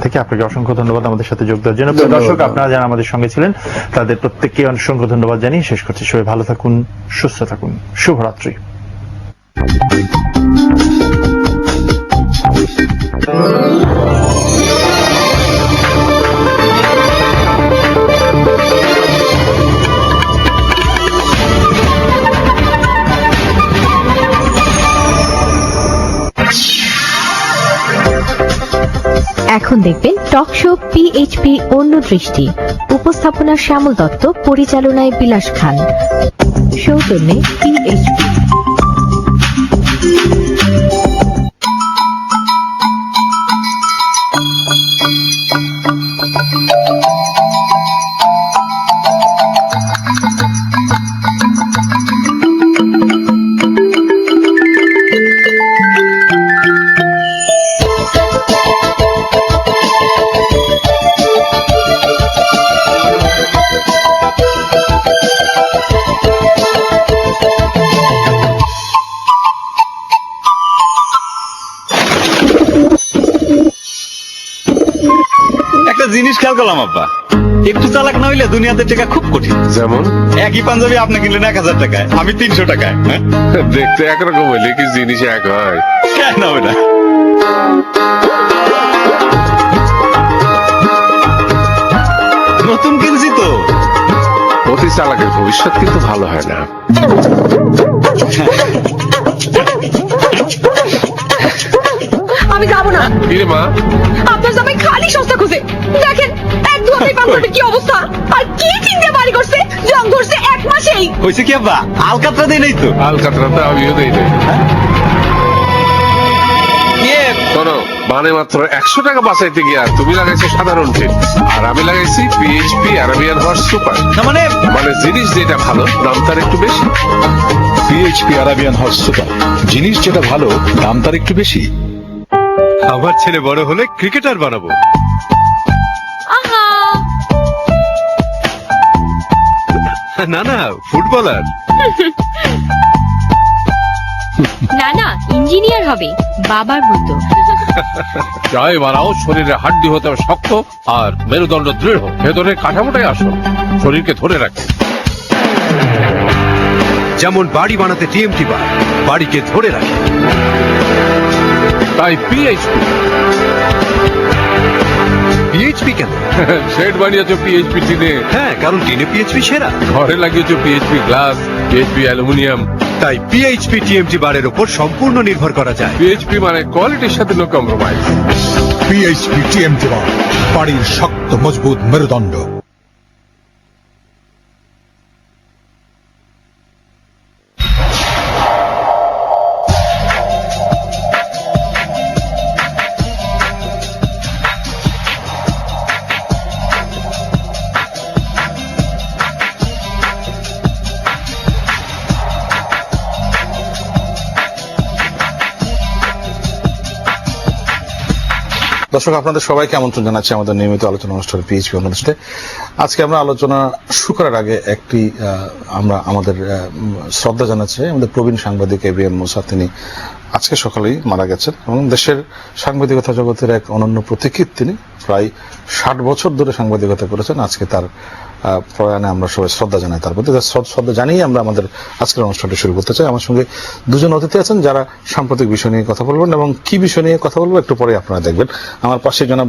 থেকে আপনাকে অসংখ্য ধন্যবাদ আমাদের সাথে যোগ দেওয়ার জন্য। দর্শক, আপনারা যারা আমাদের সঙ্গে ছিলেন তাদের প্রত্যেককে অসংখ্য ধন্যবাদ জানিয়ে শেষ করছি। সবাই ভালো থাকুন, সুস্থ থাকুন, শুভরাত্রি। এখন দেখবেন টক শো পিএইচপি অন্য দৃষ্টি। উপস্থাপনা শ্যামল দত্ত, পরিচালনায় বিলাস খান, সৌজন্যে পিএইচপি। একটা জিনিস খেয়াল করলাম আব্বা, একটু চালাক না হইলে দুনিয়াতে টাকা খুব কঠিন। যেমন একই পাঞ্জাবি আপনি কিনলেন 1000 টাকায়, আমি 300 টাকায়। হ্যাঁ? দেখতে একরকম হইলে কি জিনিস এক হয়? কেন হবে না? নতুন কিনছি তো। অতি চালাকের ভবিষ্যৎ কিন্তু ভালো হয় না। আমি যাবো না। কিরে মা, আপনার জামাই খালি সস্তা খুঁজে। দেখেন এক দু হাতে পাঞ্জাবির কি অবস্থা, আর কি চিন্তা বাড়ি করছে, জং ধরছে 1 মাসেই। হয়েছে কি আব্বা, আলকাতরা দেই নাই তো। আলকাতরাতে আমিও দেই নাই। ইয়ে, শোনো, মানে মাত্র 100 টাকা বাঁচাইতে গিয়া তুমি লাগাইছো সাধারণ টিন, আর আমি লাগাইছি পিএইচপি আরাবিয়ান হর্স সুপার। না মানে মানে জিনিস যেটা ভালো দাম তার একটু বেশি। পিএইচপি আরাবিয়ান হর্স সুপার, জিনিস যেটা ভালো দাম তার একটু বেশি। আমার ছেলে বড় হলে ক্রিকেটার বানাবো। না না, ফুটবলার। না না, ইঞ্জিনিয়ার হবে বাবার মতো। জয় বানাও, শরীরে হাড্ডি হতে হবে শক্ত আর মেরুদণ্ড দৃঢ়, ভেতরে কাঠামোটাই আসল, শরীরকে ধরে রাখে। যেমন বাড়ি বানাতে টিএমটি বার বাড়িকে ধরে রাখে, তাই পিএইচপি। পিএইচপি কেন? শেড বানিয়েছো পিএইচপি টিনে, হ্যাঁ, কারণ টিনে পিএইচপি সেরা। ঘরে লাগিয়েছো পিএইচপি গ্লাস, পিএইচপি অ্যালুমিনিয়াম। তাই পিএইচপি টিএমটি বারের উপর সম্পূর্ণ নির্ভর করা যায়। পিএইচপি মানে কোয়ালিটির সাথে no compromise. PHP TMT bar, বাড়ির শক্ত মজবুত মেরুদণ্ড। দর্শক, আপনাদের সবাইকে আমন্ত্রণ জানাচ্ছি আমাদের নিয়মিত আলোচনা অনুষ্ঠান পিএইচপি অনুষ্ঠানে। আজকে আমরা আলোচনা শুরু করার আগে একটি আমরা আমাদের শ্রদ্ধা জানাচ্ছি আমাদের প্রবীণ সাংবাদিক এবিএম মুসা। তিনি আজকে সকালেই মারা গেছেন এবং দেশের সাংবাদিকতা জগতের এক অনন্য প্রতীকী। তিনি প্রায় 60 বছর ধরে সাংবাদিকতা করেছেন। আজকে তার প্রয়াণে আমরা সবাই শ্রদ্ধা জানাই, তার প্রতি শ্রদ্ধা জানিয়ে আমরা আমাদের আজকের অনুষ্ঠানটি শুরু করতে চাই। আমার সঙ্গে দুজন অতিথি আছেন যারা সাম্প্রতিক বিষয় নিয়ে কথা বলবেন, এবং কি বিষয় নিয়ে কথা বলবো একটু পরে আপনারা দেখবেন। আমার পাশে জনাব